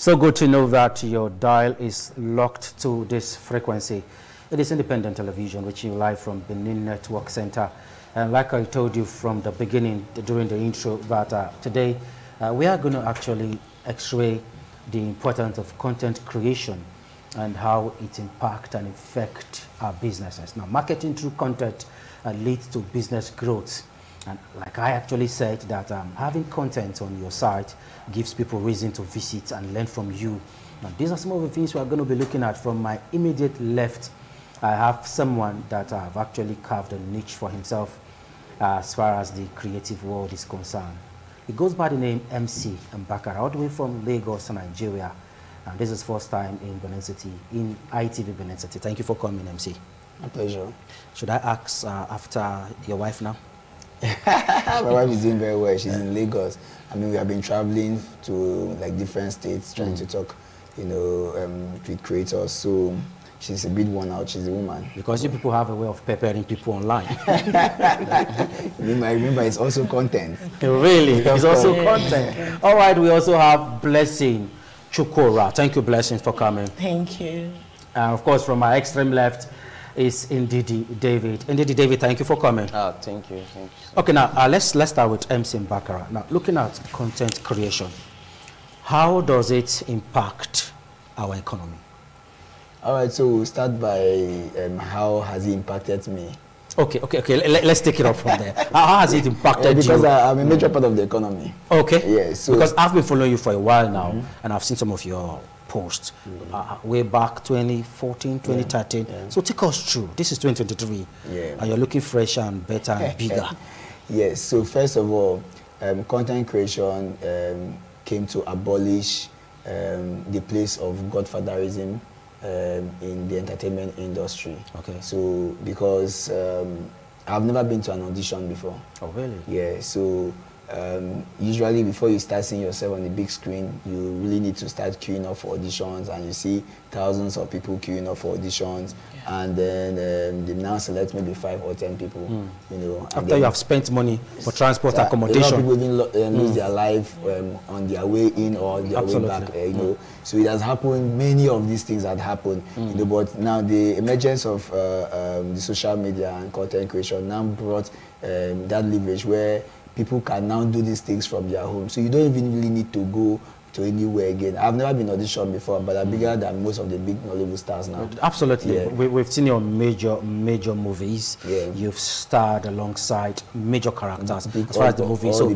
So good to know that your dial is locked to this frequency. It is independent television, reaching you live from Benin Network Center. And like I told you from the beginning, during the intro, that today we are going to actually x-ray the importance of content creation and how it impacts and affects our businesses. Now, marketing through content leads to business growth. And like I actually said, that having content on your site gives people reason to visit and learn from you. Now, these are some of the things we are going to be looking at. From my immediate left, I have someone that have actually carved a niche for himself as far as the creative world is concerned. He goes by the name MC Mbakara, all the way from Lagos, Nigeria. And this is first time in Benin City, in ITV Benin City. Thank you for coming, MC. My pleasure. Should I ask after your wife now? My wife is doing very well. She's in Lagos. I mean, we have been traveling to like different states, trying to talk, you know, with creators. So she's a bit worn out. She's a woman. Because you people have a way of preparing people online. I remember it's also content. Really? It's also content. All right, we also have Blessing Chukora. Thank you, Blessing, for coming. Thank you. And of course, from my extreme left is Ndidi David. Ndidi David, thank you for coming. Oh, thank you. Thank you. Okay, now let's start with MC Mbakara. Now, looking at content creation, how does it impact our economy? All right, so we'll start by how has it impacted me? Okay. Let's take it up from there. How has it impacted you? Because I'm a major part of the economy. Okay. Yeah. So because I've been following you for a while now, and I've seen some of your posts way back 2014, 2013. Yeah. So take us through. This is 2023, and you're looking fresher and better and bigger. Yes. So first of all, content creation came to abolish the place of godfatherism in the entertainment industry. Okay. So because I've never been to an audition before. Oh, really? Yeah. So usually before you start seeing yourself on the big screen, you really need to start queuing up for auditions, and you see thousands of people queuing up for auditions, and then they now select maybe 5 or 10 people. You know, after you have spent money for transport, accommodation. A lot of people even lose their life on their way in or their way back. You know, so it has happened. Many of these things had happened. You know, but now the emergence of the social media and content creation now brought that leverage where people can now do these things from their home. So you don't even really need to go to anywhere again. I've never been auditioned before, but I'm bigger than most of the big Nollywood stars now. Absolutely. Yeah. We've seen your major movies. Yeah. You've starred alongside major characters as far as the movie. So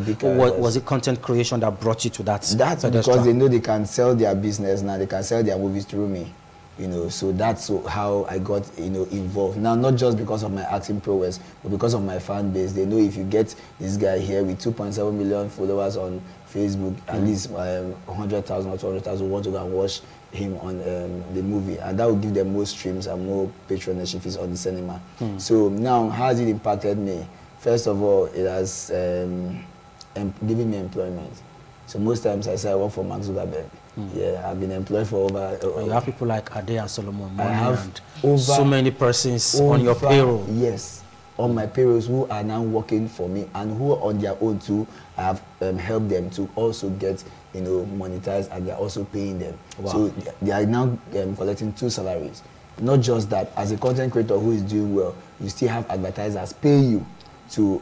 was it content creation that brought you to that? That's because they know they can sell their business now. They can sell their movies through me. You know, so that's how I got, you know, involved. Now, not just because of my acting prowess, but because of my fan base. They know if you get this guy here with 2.7 million followers on Facebook, at least 100,000 or 200,000 want to go and watch him on the movie, and that will give them more streams and more patronage if it's on the cinema. So now, how has it impacted me? First of all, it has given me employment. So most times I say I work for Mark Zuckerberg. Yeah, I've been employed for over. You have people like Ade and Solomon. I have over so many persons on your payroll. Yes, on my payrolls who are now working for me and who on their own too. I have helped them to also get, you know, monetized, and they're also paying them. Wow. So they are now collecting 2 salaries. Not just that, as a content creator who is doing well, you still have advertisers pay you to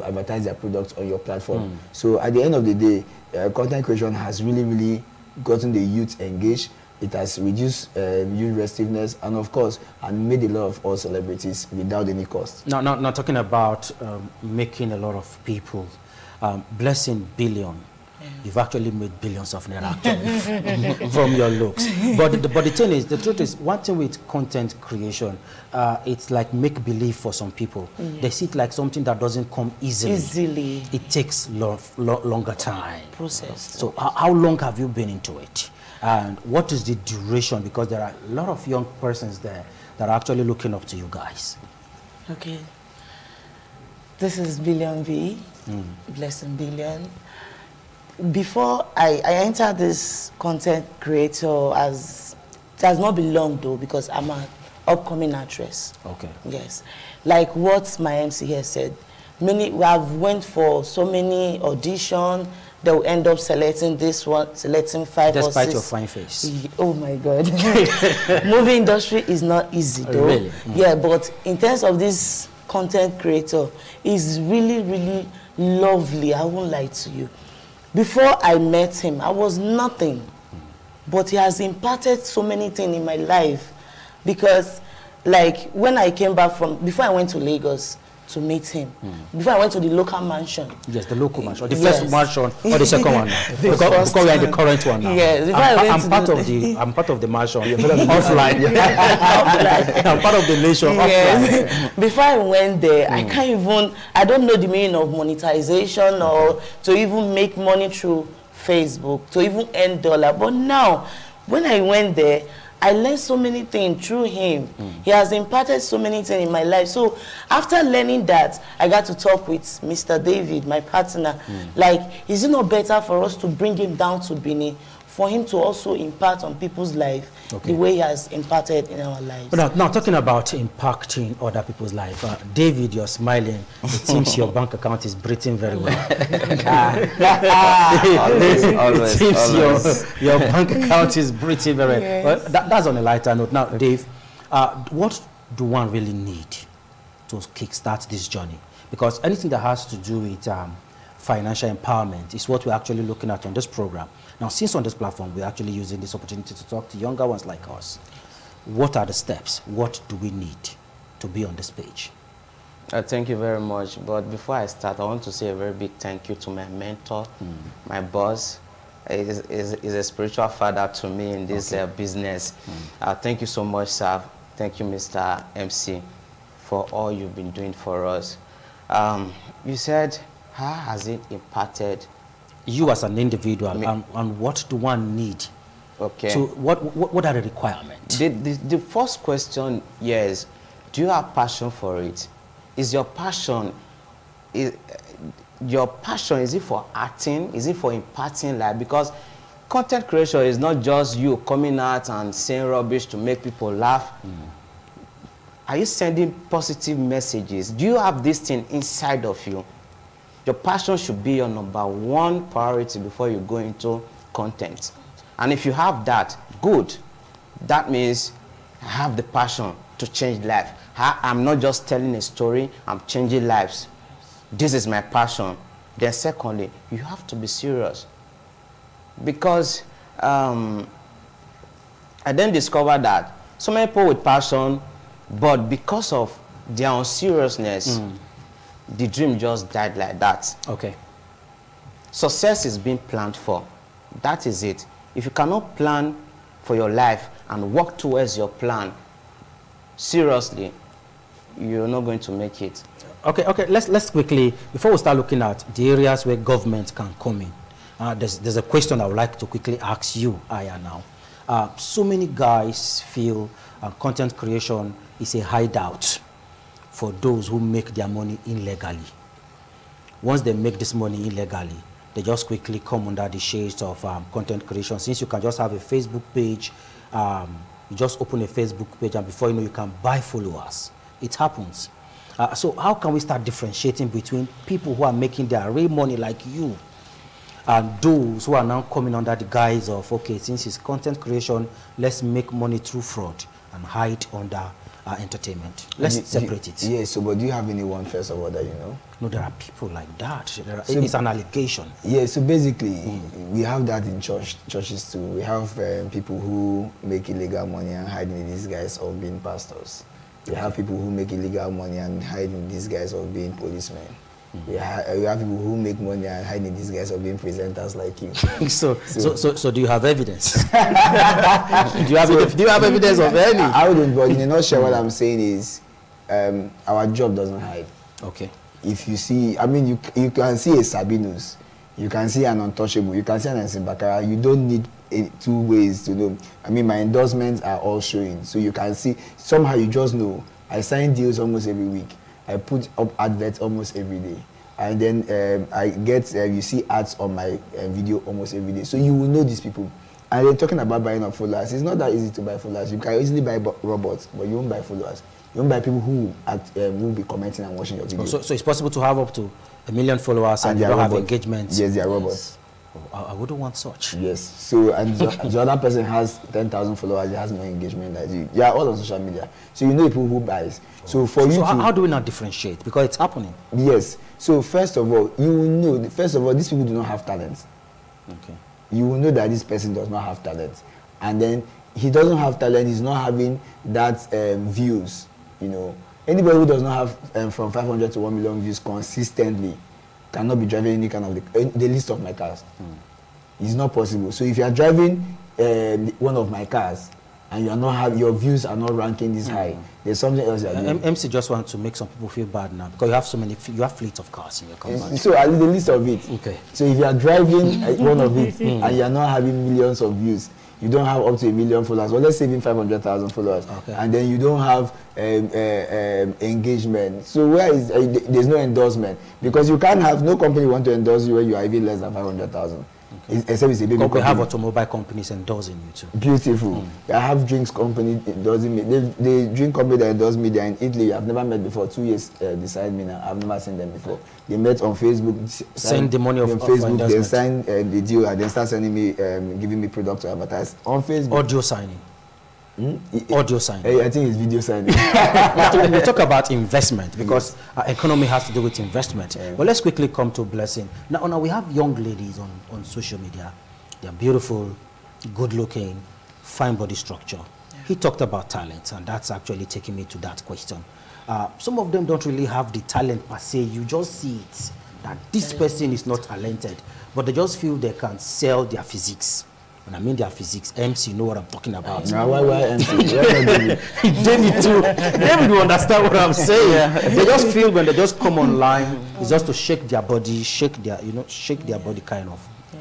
advertise their products on your platform. So at the end of the day, content creation has really gotten the youth engaged. It has reduced youth restiveness, and of course, and made a lot of us celebrities without any cost. Now talking about making a lot of people, Blessing Billion. You've actually made billions of naira actually from your looks. But the thing is, the truth is, one thing with content creation, it's like make-believe for some people. They see it like something that doesn't come easily. It takes longer time. Process. So how long have you been into it? And what is the duration? Because there are a lot of young persons there that are actually looking up to you guys. Okay. This is Billion V, Blessing Billion. Before I entered this content creator, it has not been long though, because I'm an upcoming actress. Okay. Yes. Like what my MC here said, we have went for so many auditions, they'll end up selecting this one, selecting 5 or 6. Despite your fine face. Oh my God. Movie industry is not easy though. Really? Yeah, but in terms of this content creator, is really, really lovely. I won't lie to you. Before I met him, I was nothing. But he has imparted so many things in my life. Because, like, when I came back from, before I went to Lagos to meet him, before I went to the local mansion. Yes, the local mansion, or the first mansion, or the second one now. Because we are in the current one now. Yes, I'm part of the mansion offline. I'm part of the nation offline. Before I went there, I don't know the meaning of monetization or to even make money through Facebook, to even earn dollar. But now, when I went there, I learned so many things through him. He has imparted so many things in my life. So after learning that, I got to talk with Mr. David, my partner. Like, is it not better for us to bring him down to Benin, for him to also impart on people's life the way he has imparted in our lives? Now talking about impacting other people's life, David, you're smiling. It seems your bank account is breathing very well. Always. It seems your bank account is breathing very well. That's on a lighter note. Now, Dave, what do one really need to kickstart this journey? Because anything that has to do with financial empowerment is what we're actually looking at on this program. Now, since on this platform, we're actually using this opportunity to talk to younger ones like us. What are the steps? What do we need to be on this page? Thank you very much. But before I start, I want to say a very big thank you to my mentor, my boss. Is a spiritual father to me in this business. Thank you so much, sir. Thank you, Mr. MC, for all you've been doing for us. You said, how has it impacted you as an individual, and what do one need? Okay. So what are the requirements? The first question here is, do you have passion for it? Is your passion, is it for acting? Is it for imparting life? Because content creation is not just you coming out and saying rubbish to make people laugh. Are you sending positive messages? Do you have this thing inside of you? Your passion should be your #1 priority before you go into content. And if you have that, good. That means I have the passion to change life. I'm not just telling a story, I'm changing lives. This is my passion. Then secondly, you have to be serious. Because I then discovered that so many people with passion, but because of their unseriousness, the dream just died like that. Okay. Success is being planned for. That is it. If you cannot plan for your life and work towards your plan, seriously, you're not going to make it. Okay. Let's quickly, before we start looking at the areas where government can come in, there's a question I would like to quickly ask you, Aya, now. So many guys feel content creation is a hideout for those who make their money illegally. Once they make this money illegally, they just quickly come under the shades of content creation. Since you can just have a Facebook page, you just open a Facebook page, and before you know, you can buy followers. It happens. So how can we start differentiating between people who are making their real money like you and those who are now coming under the guise of, okay, since it's content creation, let's make money through fraud and hide under entertainment. Let's separate it. Yeah, so but do you have anyone first of all that you know? No, there are people like that. It's an allegation. Yeah, so basically, we have that in churches too. We have people who make illegal money and hide in these guys of being pastors. We have people who make illegal money and hide in these guys of being policemen. We have people who make money and hide in these guys of being presenters like you. So do you have evidence? do you have evidence of any? I wouldn't, but in a nutshell, what I'm saying is our job doesn't hide. Okay. If you see, I mean, you can see a Sabinus, you can see an Untouchable, you can see an Nsimbakara. You don't need 2 ways to know. I mean, my endorsements are all showing, so you can see. Somehow you just know. I sign deals almost every week. I put up adverts almost every day. And then I get, you see ads on my video almost every day. So you will know these people. And then talking about buying up followers, it's not that easy to buy followers. You can easily buy robots, but you won't buy followers. You won't buy people who will be commenting and watching your video. So it's possible to have up to 1 million followers and you don't have engagement. Yes, they are robots. Oh, I wouldn't want such. Yes. So, and the other person has 10,000 followers, he has more engagement than you. They are all on social media. So you know people who buys. So for you So to... how do we not differentiate? Because it's happening. Yes. So first of all, you will know, first of all, these people do not have talent. Okay. You will know that this person does not have talent. And then he doesn't have talent, he's not having that views, you know. Anybody who does not have from 500 to 1 million views consistently cannot be driving any kind of the list of my cars. It's not possible. So if you are driving one of my cars and you are not your views are not ranking this high, there's something else you are doing. MC just wants to make some people feel bad now because you have so many, you have fleets of cars in your company. So I leave the list of it. Okay. So if you are driving one of it and you are not having millions of views, you don't have up to 1 million followers, well, let's say even 500,000 followers, okay. And then you don't have engagement. So where is there's no endorsement, because you can't have no company want to endorse you when you are even less than 500,000. Okay. Except it's a baby company. We have automobile companies endorsing you too. Beautiful. I have drinks company endorsing me. The drink company that endorse me, they are in Italy. I've never met before. 2 years beside me now. I've never seen them before. They met on Facebook. Send the money on Facebook. They signed the deal and then start sending me, giving me products to advertise on Facebook. Audio signing. Audio signing. I think it's video signing. We talk about investment because our economy has to do with investment. But let's quickly come to Blessing. Now we have young ladies on social media. They're beautiful, good looking, fine body structure. He talked about talent, and that's actually taking me to that question. Some of them don't really have the talent per se. You just see it, that this person is not talented, but they just feel they can sell their physiques. And I mean their physics. MC, you know what I'm talking about. Now, why MC? David too. David will understand what I'm saying. Yeah. They just feel when they just come online, it's just to shake their body, shake their body kind of. Yeah.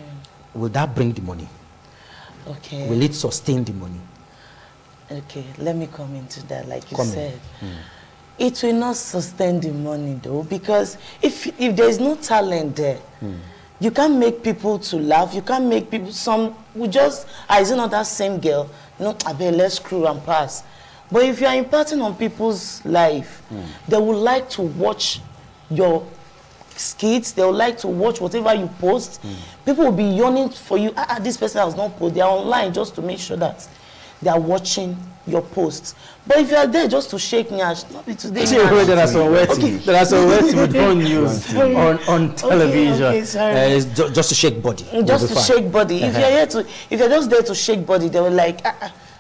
Will that bring the money? Okay. Will it sustain the money? Okay, let me come into that, like you said. It will not sustain the money though, because if there is no talent there, you can't make people to laugh. You can't make people, some will just, is it not that same girl? No, I bet let's screw and pass. But if you are impacting on people's life, they would like to watch your skits. They would like to watch whatever you post. People will be yearning for you. This person has not posted. They are online just to make sure that they are watching your posts. But if you are there just to shake nyash, not be today. There are some words we don't use on television. Okay, just to shake body. Just to shake body. If you're here to, if you're just there to shake body, they were like,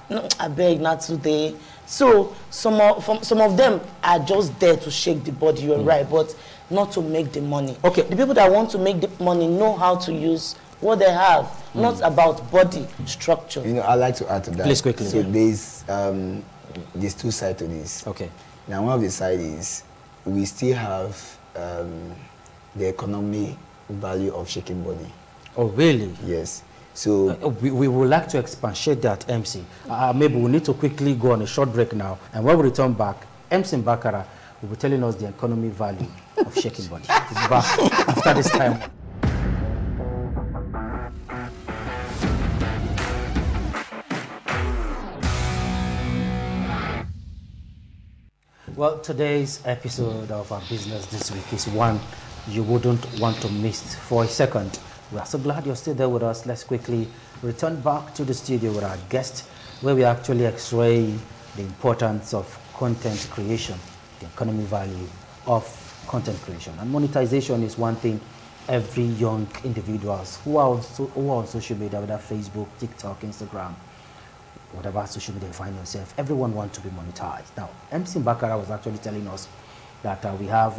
no, I beg not today. So some of them are just there to shake the body. You're right, but not to make the money. Okay, the people that want to make the money know how to use what they have, not about body structure. You know, I like to add to that. Please quickly. So there's two sides to this. Okay. Now one of the sides is we still have the economic value of shaking body. Oh really? Yes. So we would like to expatiate that, MC. Maybe we need to quickly go on a short break now, and when we return back, MC Mbakara will be telling us the economic value of shaking body. It's back after this time. Well, today's episode of our business this week is one you wouldn't want to miss for a second. We are so glad you're still there with us. Let's quickly return back to the studio with our guest, where we actually x-ray the importance of content creation, the economic value of content creation. And monetization is one thing every young individuals who are on social media, whether Facebook, TikTok, Instagram, whatever social media you find yourself, everyone wants to be monetized. Now, MC Mbakara was actually telling us that we have,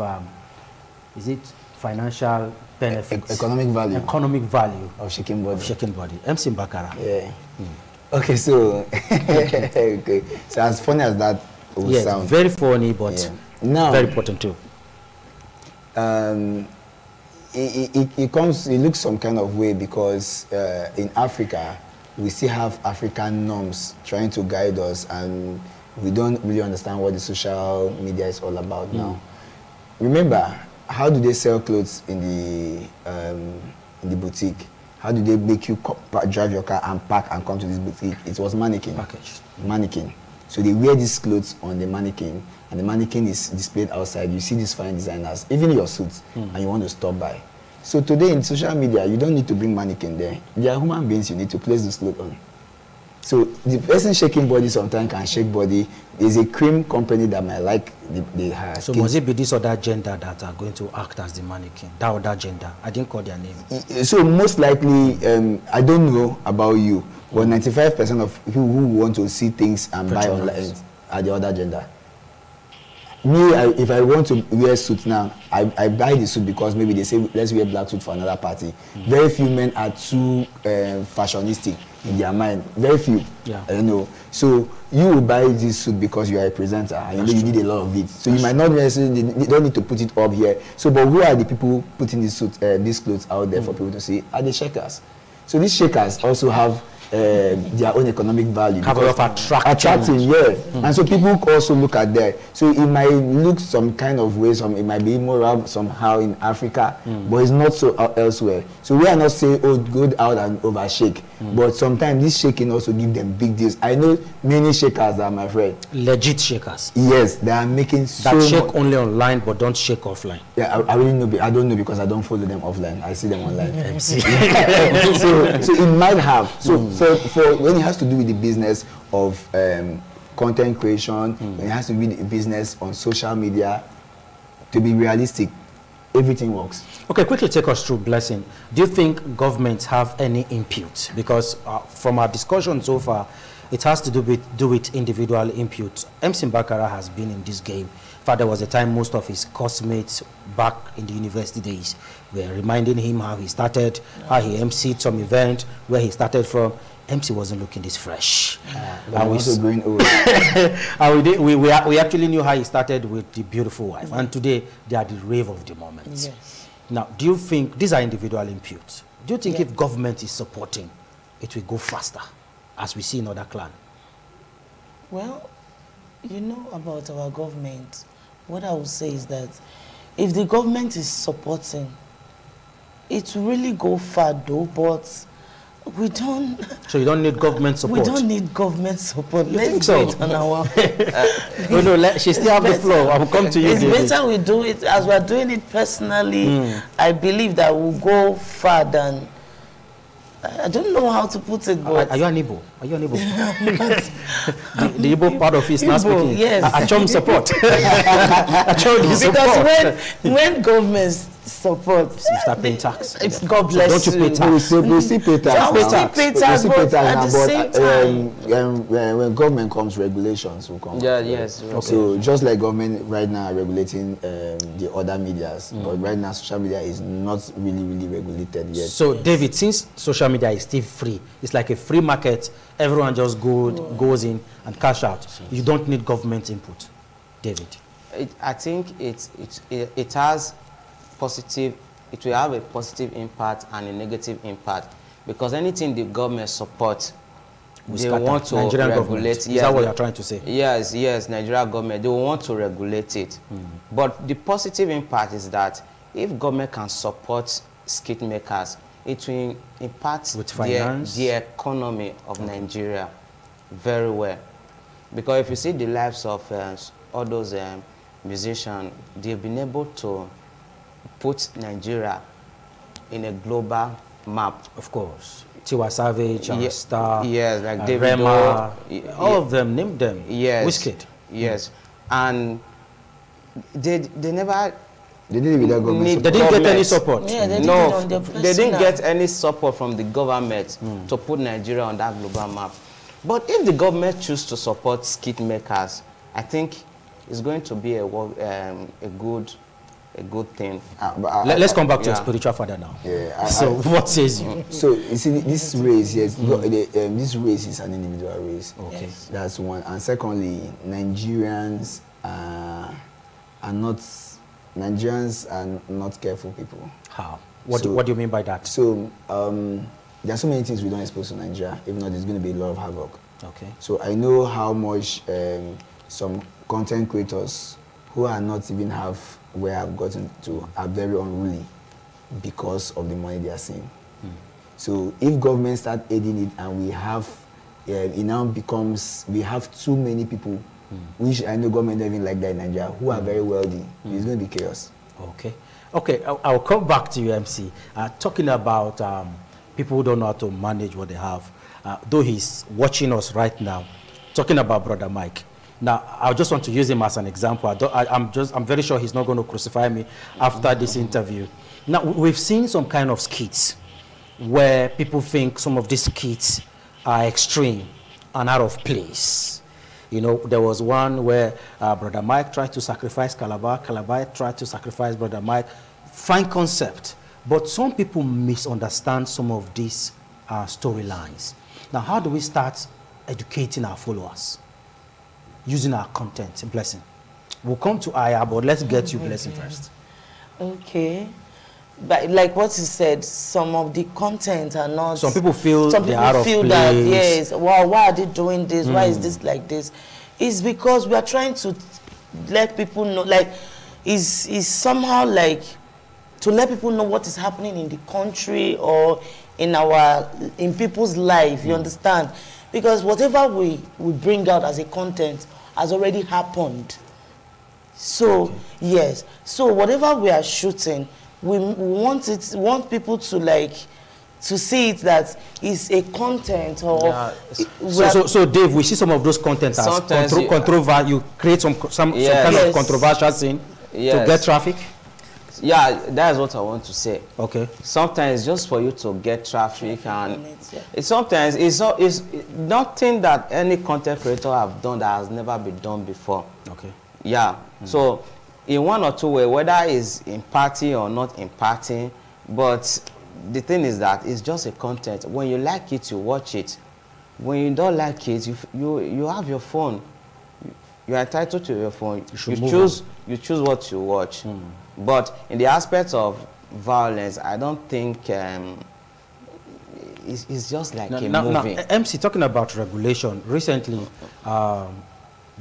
is it financial benefits? Economic value. Economic value. Of shaking body. Of shaking body. MC Mbakara. Yeah. Okay, so, okay. So as funny as that will sound. Very funny, but now, very important too. It looks some kind of way because in Africa, we still have African norms trying to guide us, and we don't really understand what the social media is all about now. Remember, how do they sell clothes in the boutique? How do they make you drive your car and park and come to this boutique? It was mannequin. Packaged. Mannequin. So they wear these clothes on the mannequin, and the mannequin is displayed outside. You see these fine designers, even your suits, and you want to stop by. So today in social media, you don't need to bring mannequin there. They are human beings you need to place the clothes on. So the person shaking body sometimes can shake body. There's a cream company that might like the hair. So must it be this other gender that are going to act as the mannequin? That other gender? I didn't call their name. So most likely, I don't know about you, but 95% of people who want to see things and buy online are the other gender. Me, if I want to wear suit now, I buy the suit because maybe they say let's wear black suit for another party. Very few men are too fashionistic in their mind. Very few. Yeah. I don't know. So you will buy this suit because you are a presenter and you need a lot of it. So you might not necessarily don't need to put it up here. So, but who are the people putting this suit, these clothes out there for people to see? Are the shakers. So these shakers also have their own economic value. Have a lot of attracting, yeah. And so people also look at that. So it might look some kind of way, it might be immoral somehow in Africa, but it's not so elsewhere. So we are not saying, oh, go out and overshake. But sometimes this shaking also give them big deals. I know many shakers that are my friend. Legit shakers. Yes, they are making so that shake only online but don't shake offline. Yeah, I really know. I don't know because I don't follow them offline. I see them online. so it might have. So for when it has to do with the business of content creation, when it has to do with the business on social media, to be realistic, everything works. Okay, quickly take us through Blessing. Do you think governments have any input? Because from our discussion so far, it has to do with individual input. MC Bakara has been in this game. In fact, there was a time most of his classmates back in the university days were reminding him how he started, how he emceed some event, where he started from. MC wasn't looking this fresh. And we also growing old. And we actually knew how he started with the beautiful wife. And today, they are the rave of the moment. Yes. Now, do you think, these are individual inputs, do you think if government is supporting, it will go faster, as we see in other clans? Well, you know about our government, what I would say is that if the government is supporting, it will really go far though, but we don't... So you don't need government support? We don't need government support. You Let's think so? do it on our... Oh no, she still have the floor. I will come to you. It's David. better we do it, as we're doing it personally, I believe that we'll go far than... I don't know how to put it, but... Are you an Igbo? Are you an Igbo? the Igbo part of it is not speaking. Yes. Achom support. Achom support. Because when governments support, you start paying tax. It's God bless so don't you pay tax? We still pay tax. We still pay tax, but at the same time, when government comes, regulations will come. Yeah, yes. Okay. So just like government right now are regulating the other medias, but right now social media is not really regulated yet. So David, since social media is still free, it's like a free market. Everyone just goes in and cash out. You don't need government input. David, I think it has positive. It will have a positive impact and a negative impact, because anything the government supports, they want to regulate. Is that what you're trying to say? Yes, Nigerian government, they will want to regulate it. But the positive impact is that if government can support skit makers, it will impact the economy of Nigeria very well. Because if you see the lives of all those musicians, they've been able to put Nigeria in a global map. Of course. Tiwa Savage, Star, yes, like David Rema, all of them, name them. Yes. Wizkid. Yes. And they never... They didn't get government. They didn't get any support. Yeah, they they didn't get any support from the government to put Nigeria on that global map. But if the government chooses to support skit makers, I think it's going to be a good thing. Let's come back to your spiritual father now. Yeah, so what says you? So you see, this race, yes, this race is an individual race. Okay, yes. That's one. And secondly, Nigerians are not careful people. How? What do you mean by that? So there are so many things we don't expose to Nigeria. If not, there's going to be a lot of havoc. Okay. So I know how much some content creators who are not even half where I've gotten to are very unruly because of the money they are seeing. So if government start aiding it and we have, it now becomes, we have too many people, which I know government don't even like that in Nigeria, who are very wealthy, it's going to be chaos. Okay. Okay, I'll come back to you, MC. Talking about people who don't know how to manage what they have, though he's watching us right now, talking about Brother Mike. Now, I just want to use him as an example. I'm very sure he's not going to crucify me after this interview. Now, we've seen some kind of skits where people think some of these skits are extreme and out of place. You know, there was one where Brother Mike tried to sacrifice Calabar, Calabar tried to sacrifice Brother Mike. Fine concept, but some people misunderstand some of these storylines. Now, how do we start educating our followers using our content? Blessing. We'll come to Aya, but let's get you Blessing first. Okay. But like what you said, some of the content are not... Some people feel some they people are out of feel place. that, yes, well, why are they doing this? Why is this like this? It's because we are trying to let people know, like, is somehow like to let people know what is happening in the country or in people's life, you understand? Because whatever we bring out as a content has already happened. So, yes. So whatever we are shooting, we want people to like to see it that it's a content or so Dave, we see some of those content as controversial. You create some kind of controversial scene to get traffic. Yeah, that's what I want to say. Okay. Sometimes just for you to get traffic, and sometimes it's nothing that any content creator have done that has never been done before. Okay. Yeah. So in one or two ways, whether it's impacting or not impacting, but the thing is that it's just a content. When you like it, you watch it. When you don't like it, you have your phone. You are entitled to your phone. You choose what you watch. But in the aspect of violence, I don't think it's just like a movie. Now, MC, talking about regulation, recently,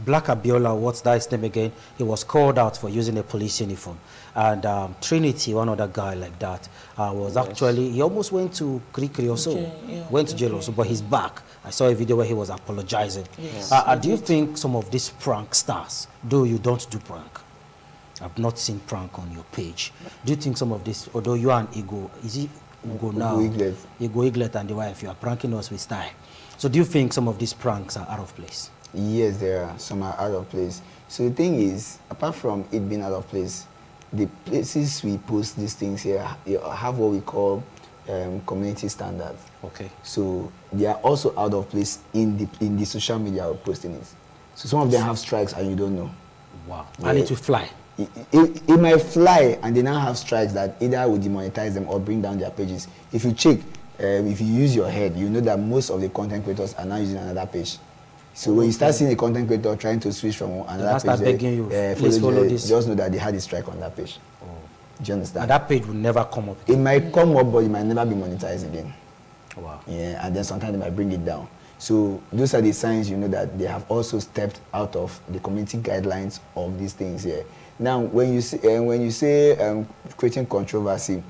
Black Abiola, what's that his name again? He was called out for using a police uniform. And Trinity, one other guy like that, was actually, he almost went to Krikri or so, went to jail also, but he's back. I saw a video where he was apologizing. Yes, do you think some of these prank stars, though you don't do prank, I've not seen prank on your page, do you think some of this, although you are an ego, is it Ugo now? Ego Iglet and the wife, you are pranking us with style. So do you think some of these pranks are out of place? Yes, there are. Some are out of place. So the thing is, apart from it being out of place, the places we post these things here have what we call community standards. Okay. So they are also out of place in the social media we're posting it. So some of them have strikes and you don't know. Wow. Yeah. And it will fly. It might fly and they now have strikes that either will demonetize them or bring down their pages. If you check, if you use your head, you know that most of the content creators are now using another page. So when you start seeing a content creator trying to switch from another page, begging you, please follow this. Just know that they had a strike on that page. Do you understand? And that page will never come up. It might come up, but it might never be monetized again. Wow. Yeah, and then sometimes they might bring it down. So those are the signs you know that they have also stepped out of the community guidelines of these things here. Now, when you say creating controversy,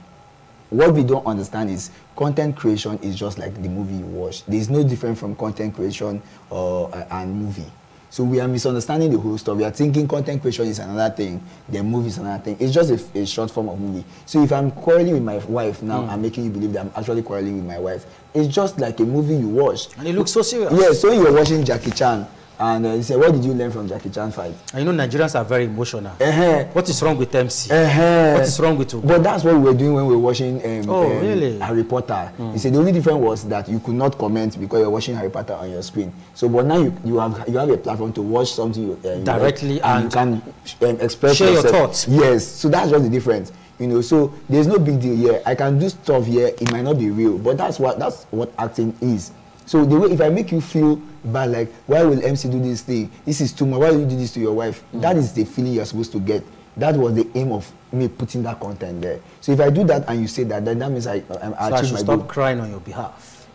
what we don't understand is content creation is just like the movie you watch. There is no different from content creation and movie. So we are misunderstanding the whole story. We are thinking content creation is another thing, then movie is another thing. It's just a short form of movie. So if I'm quarreling with my wife now, I'm making you believe that I'm actually quarreling with my wife. It's just like a movie you watch. And it looks so serious. Yeah, so you're watching Jackie Chan. And you say, what did you learn from Jackie Chan fight? And you know, Nigerians are very emotional. What is wrong with MC? What is wrong with you? But that's what we were doing when we were watching really? Harry Potter. You see, the only difference was that you could not comment because you're watching Harry Potter on your screen. So, but now you have a platform to watch something directly and you can express share yourself. Your thoughts. Yes, so that's just the difference. You know, so there's no big deal here. I can do stuff here. It might not be real, but that's what acting is. So the way, if I make you feel bad, like, why will MC do this thing? This is too much. Why will you do this to your wife? That is the feeling you're supposed to get. That was the aim of me putting that content there. So if I do that and you say that, then that means I achieve my goal. Stop crying on your behalf.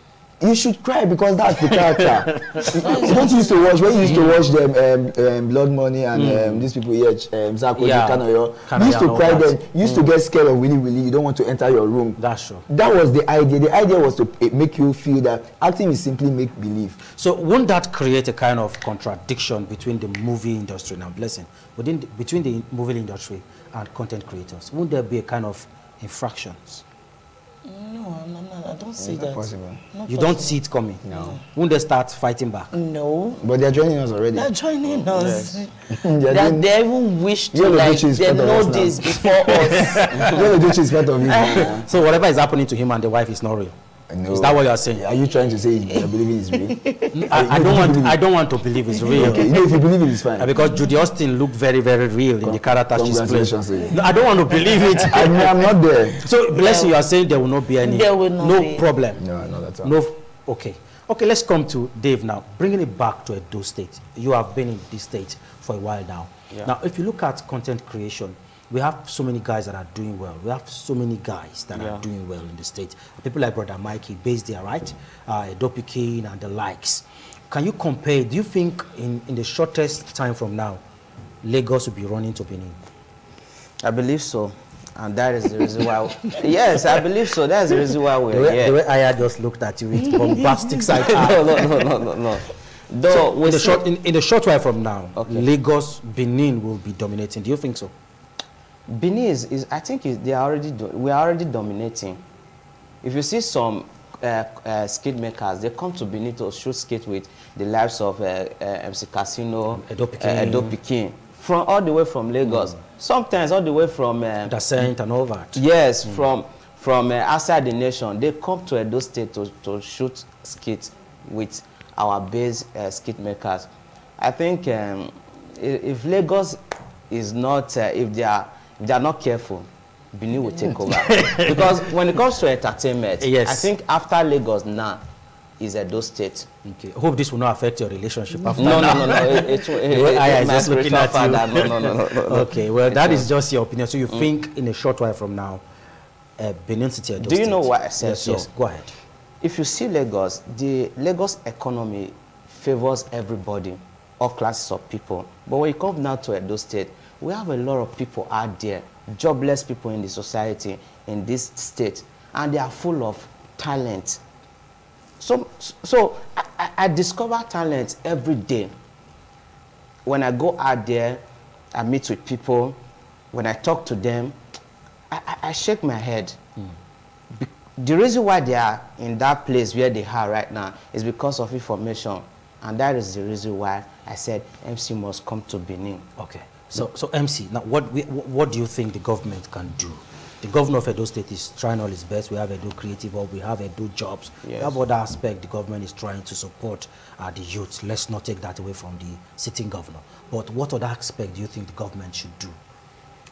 You should cry because that's the character. Don't you used to watch, when you used to watch them, Blood Money and these people here, Zako, Kanoyo, you used to cry then, you used to get scared of Willy Willy, you don't want to enter your room. That's true. That was the idea. The idea was to make you feel that acting is simply make believe. So won't that create a kind of contradiction between the movie industry, now Blessing, between the movie industry and content creators? Won't there be a kind of infractions? No, I don't see that. Possible. You don't see it coming? No. Won't they start fighting back? No. But they're joining us already. They're joining us. Yes. They even wish to, like, they know this before us. Is part of it. So whatever is happening to him and the wife is not real? No. Is that what you are saying? Are you trying to say you believe it's real? I don't want to believe it's real. Okay. You know, if you believe it, it's fine. Because Judy Austin looked very, very real in the character she's playing. Congratulations to you. No, I don't want to believe it. I'm not there. So, Blessing, you are saying there will not be any problem. No, not at all. No, okay. Okay, let's come to Dave now. Bringing it back to Edo State. You have been in this state for a while now. Yeah. Now, if you look at content creation, we have so many guys that are doing well. We have so many guys that are doing well in the state. People like Brother Mikey, based there, right? Edo Pikin and the likes. Can you compare? Do you think in the shortest time from now, Lagos will be running to Benin? I believe so. And that is the reason why. Yes, I believe so. That's the reason why we're here. The way Aya just looked at you with bombastic side. No. Though so in the short while from now, Lagos, Benin will be dominating. Do you think so? Benin is I think we are already dominating. If you see some skate makers, they come to Benin to shoot skate with the lives of MC Casino, Edo Pikin, from all the way from Lagos. Sometimes all the way from Descent and all that. Yes, from outside the nation, they come to Edo State to shoot skate with our base skate makers. I think if Lagos is not, if they are not careful, Benin will take over. Because when it comes to entertainment, I think after Lagos now is Edo State. Okay. I hope this will not affect your relationship after No. I is just looking at you. No. Okay, well, that is just your opinion. So you think in a short while from now, Benin City, Edo State. Do you know why I said so? Yes, go ahead. If you see Lagos, the Lagos economy favors everybody, all classes of people. But when you come now to Edo State, we have a lot of people out there, jobless people in the society, in this state, and they are full of talent. So I discover talent every day. When I go out there, I meet with people. When I talk to them, I shake my head. The reason why they are in that place where they are right now is because of information. And that is the reason why I said MC must come to Benin. Okay. So MC, now what do you think the government can do? The governor of Edo State is trying all his best. We have Edo Creative Hub, we have Edo Jobs. Yes. We have other aspects the government is trying to support the youth. Let's not take that away from the sitting governor. But what other aspect do you think the government should do?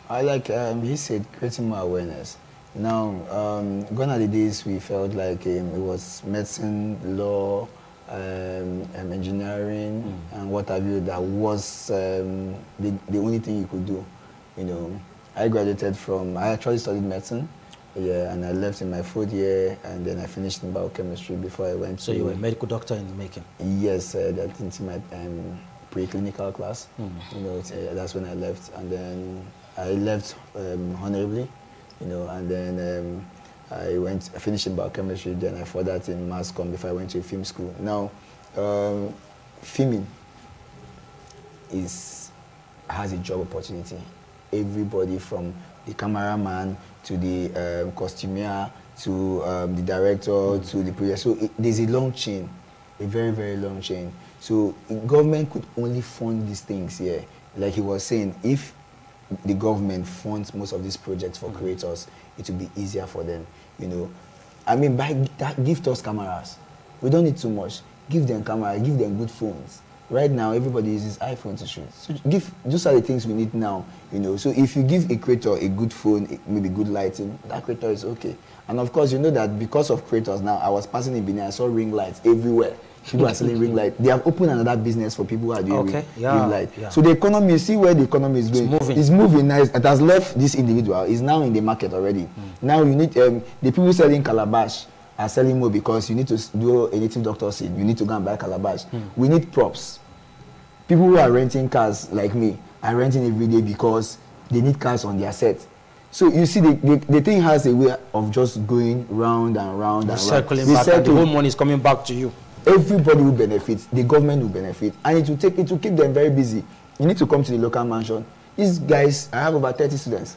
I like, he said, creating more awareness. Now, gone are the days we felt like it was medicine, law, engineering, and what have you, that was the only thing you could do. You know, I graduated from, I actually studied medicine, and I left in my 4th year, and then I finished in biochemistry before I went to... So you were a medical doctor in the making? Yes, that's into my pre-clinical class. You know, that's when I left, and then I left honorably, you know, and then I finished in biochemistry, then I furthered in mass comm before I went to film school. Now, filming has a job opportunity. Everybody from the cameraman to the costumier to the director to the producer. So there's a long chain, a very, very long chain. So government could only fund these things here. Like he was saying, if the government funds most of these projects for creators, it will be easier for them, you know. I mean, give us cameras. We don't need too much. Give them cameras, give them good phones. Right now, everybody uses iPhone to shoot. So those are the things we need now, you know. So if you give a creator a good phone, maybe good lighting, that creator is okay. And of course, you know that because of creators now, I was passing in Benin, I saw ring lights everywhere. People are selling ring light. They have opened another business for people who are doing ring light. Yeah. So the economy, see where the economy is going. It's moving now. It has left this individual. It's now in the market already. Now you need the people selling calabash are selling more because you need to do a native doctor seed. You need to go and buy calabash. We need props. People who are renting cars like me are renting every day because they need cars on their set. So you see, the thing has a way of just going round and round and circling round. back, and the whole money is coming back to you. Everybody will benefit. The government will benefit, and it will keep them very busy. You need to come to the local mansion. These guys, I have over 30 students.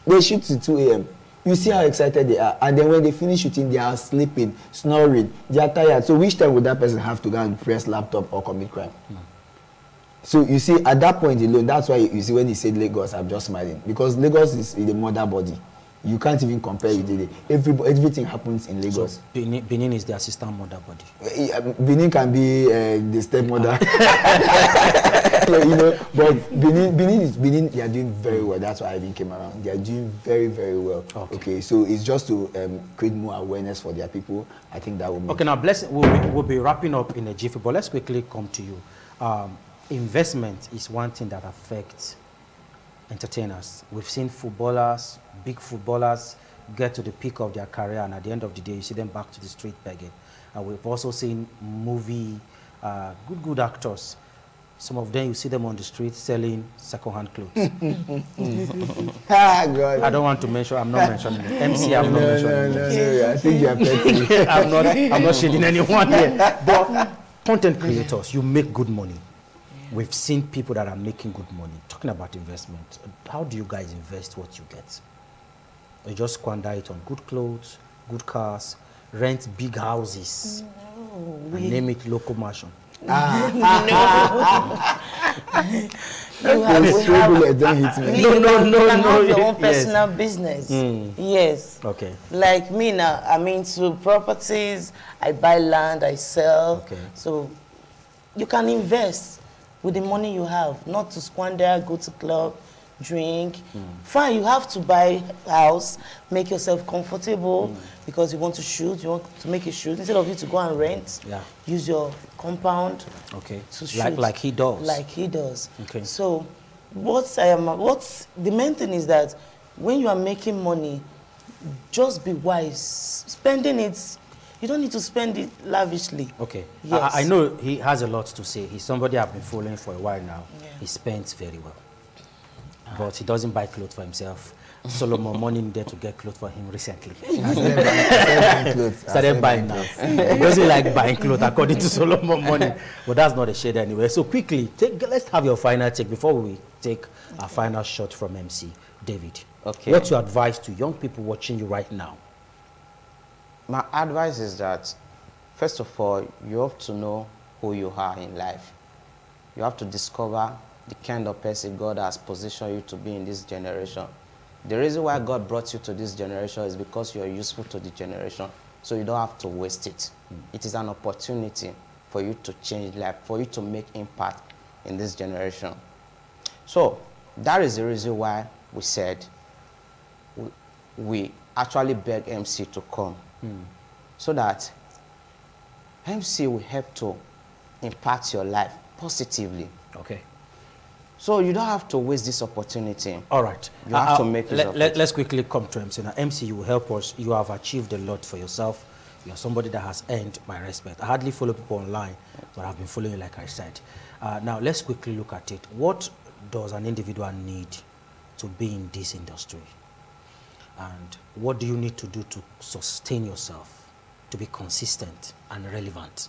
They shoot till 2 a.m. You see how excited they are, and then when they finish shooting, they are sleeping, snoring, they are tired. So which time would that person have to go and press laptop or commit crime? So you see, at that point alone, that's why you see when he said Lagos, I'm just smiling. Because Lagos is the mother body. You can't even compare with it. Everything happens in Lagos. So Benin is the assistant mother body. Benin can be the stepmother. You know, but Benin, they are doing very well. That's why I even came around. They are doing very, very well. Okay, so it's just to create more awareness for their people. I think that will make. Okay, now Blessing, we'll be wrapping up in a jiffy, but let's quickly come to you. Investment is one thing that affects entertainers. We've seen footballers, big footballers, get to the peak of their career, and at the end of the day, you see them back to the street begging. And we've also seen movie, good actors. Some of them, you see them on the street selling second-hand clothes. God. I don't want to mention, I'm not mentioning it. MC, I'm not mentioning it. No, I think you're petty. I'm not shading anyone here. But content creators, you make good money. We've seen people that are making good money. Talking about investment, how do you guys invest what you get? You just squander it on good clothes, good cars, rent big houses, and name it local mansion. We have your own personal business. Yes. Okay. Like me now, I'm into properties. I buy land, I sell. Okay. So you can invest with the money you have, not to squander, go to club, drink. Fine, you have to buy a house, make yourself comfortable because you want to shoot, you want to make a shoot. Instead of you to go and rent, use your compound to shoot. Like he does. Like he does. Okay. So what's the main thing is that when you are making money, just be wise. Spending it, you don't need to spend it lavishly. Okay. Yes. I know he has a lot to say. He's somebody I've been following for a while now. Yeah. He spends very well. But he doesn't buy clothes for himself. Solomon money needed to get clothes for him recently. Started buying now. He doesn't like buying clothes according to Solomon money. But that's not a shade anyway. So quickly, let's have your final take before we take our final shot from MC. David, what's your advice to young people watching you right now? My advice is that, first of all, you have to know who you are in life. You have to discover the kind of person God has positioned you to be in this generation. The reason why God brought you to this generation is because you are useful to the generation, so you don't have to waste it. It is an opportunity for you to change life, for you to make impact in this generation. So that is the reason why we said we actually beg MC to come. So that MC will help to impact your life positively. Okay. So you don't have to waste this opportunity. All right. You have to make it. Let's quickly come to MC now. MC, you will help us. You have achieved a lot for yourself. You are somebody that has earned my respect. I hardly follow people online, but I've been following you like I said. Now, let's quickly look at it. What does an individual need to be in this industry? And what do you need to do to sustain yourself, to be consistent and relevant?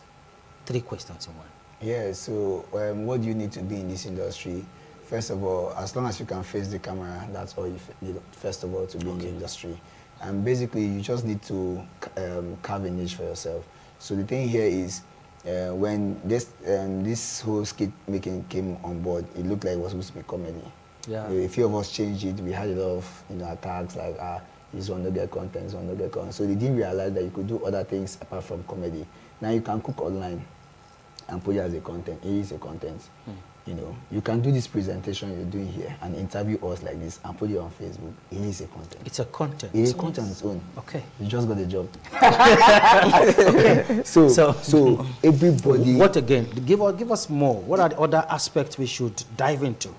3 questions in one. Yeah, so what do you need to be in this industry? First of all, as long as you can face the camera, that's all you need, first of all, to be in the industry. And basically, you just need to carve a niche for yourself. So the thing here is, when this whole skit making came on board, it looked like it was supposed to be comedy. Yeah. A few of us changed it. We had a lot of attacks like, this one don't get content, this one don't get content. So they didn't realize that you could do other things apart from comedy. Now you can cook online and put it as a content. It is a content. You can do this presentation you're doing here and interview us like this and put it on Facebook. It is a content. It's a content. It is content on its own. Okay. You just got the job. Okay. So everybody. What again? Give us more. What are the other aspects we should dive into?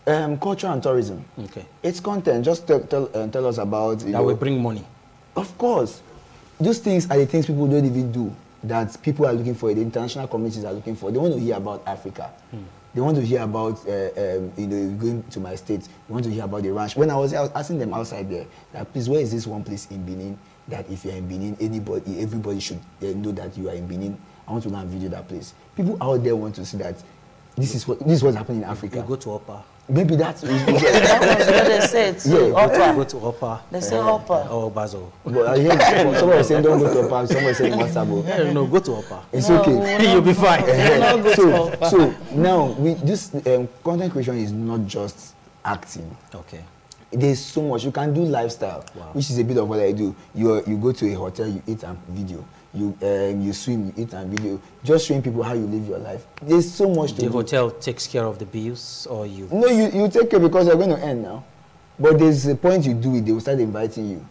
Culture and tourism. Okay. It's content. Just tell us about that will bring money. Of course. those things are the things people don't even do, that people are looking for, the international communities are looking for. They want to hear about Africa. They want to hear about, you know, going to my state. They want to hear about the ranch. When I was asking them outside there, that please, where is this one place in Benin that if you're in Benin, everybody should know that you are in Benin. I want to go and video that place. People out there want to see that this is what's happening in Africa. You go to Upper. Maybe that's That was what they said. So, Yeah. Upper. Go to Upper. They say Upper. Or Bazo. But I hear someone was saying don't go to Upper, someone was saying Masabo. No, go to Upper. It's No, okay. You'll be fine. not go to Upper. So now this content creation is not just acting. Okay. There's so much. You can do lifestyle, Wow. which is a bit of what I do. You go to a hotel, you eat and video. You swim, you eat and video. Just showing people how you live your life. There's so much to The do. hotel takes care of the bills, or you? No, you take care because you're going to end now. But there's a point you do it, they will start inviting you.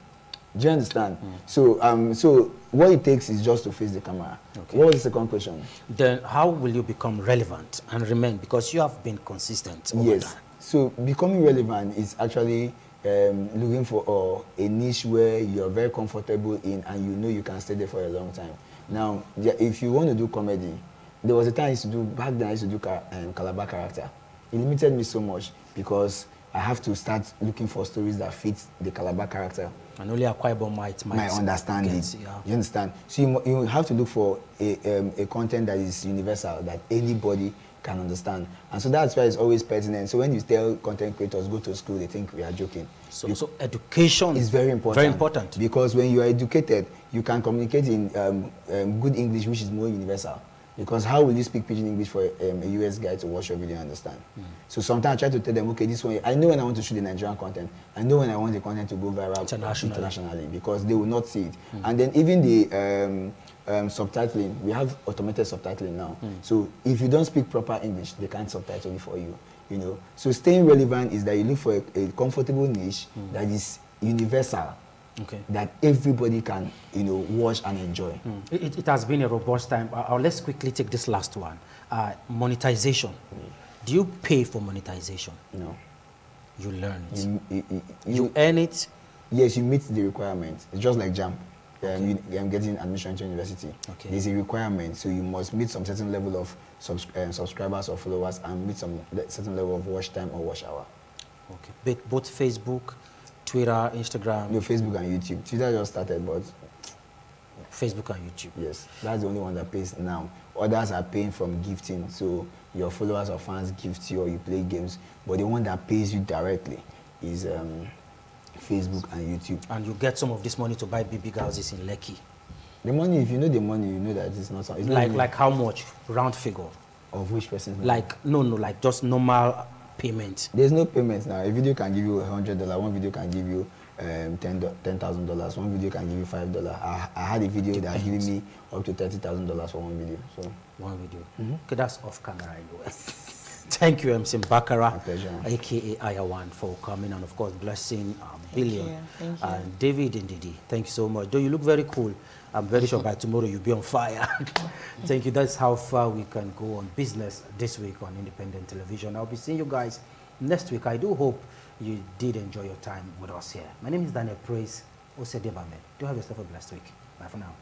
Do you understand? So what it takes is just to face the camera. Okay. What was the second question? Then how will you become relevant and remain? Because you have been consistent over Yes. time. So becoming relevant is actually looking for a niche where you're very comfortable in and you know you can stay there for a long time. Now, if you want to do comedy, there was a time back then I used to do Calabar character. It limited me so much because I have to start looking for stories that fit the Calabar character. And only a Akwa might Understand get, it. yeah. You understand? So you have to look for a content that is universal, that anybody can understand. And so that's why it's always pertinent. So when you tell content creators go to school, they think we are joking. So education is very important. Very important. Because when you are educated, you can communicate in good English, which is more universal. Because how will you speak pidgin English for a US guy to watch your video and understand? So sometimes I try to tell them, okay, this one, I know when I want to shoot the Nigerian content. I know when I want the content to go viral internationally because they will not see it. And then even the subtitling, we have automated subtitling now. So if you don't speak proper English, they can't subtitle it for you. You know, so staying relevant is that you look for a comfortable niche that is universal. Okay. That everybody can, you know, watch and enjoy. It has been a robust time. Let's quickly take this last one. Monetization. Do you pay for monetization? No. You learn it. You earn it? Yes, you meet the requirements. It's just like JAMB. I'm getting admission to university. Okay. There's a requirement, so you must meet some certain level of subscribers or followers and meet some certain level of watch time or watch hour. Okay. Both Facebook, Twitter, Instagram? No, Facebook and YouTube. Twitter just started, but... Facebook and YouTube. Yes, that's the only one that pays now. Others are paying from gifting, so your followers or fans gift you or you play games, but the one that pays you directly is Facebook and YouTube. And you get some of this money to buy big houses in Lekki? The money, if you know the money, you know that it's not... It's like how much? Round figure? Of which person? Like, no, like just normal payment. There's no payment now. A video can give you $100. One video can give you $10,000. One video can give you $5. I had a video that gave me up to $30,000 for one video. So one video. Okay, that's off camera anyway. Thank you, MC Bakara, aka Ayawan, for coming, and of course blessing Billion Thank you. And David Ndidi. Thank you so much. Though you look very cool, I'm very sure by tomorrow you'll be on fire. Thank you. That's how far we can go on business this week on Independent Television. I'll be seeing you guys next week. I do hope you did enjoy your time with us here. My name is Daniel Praise Osedebame. Do have yourself a blessed week. Bye for now.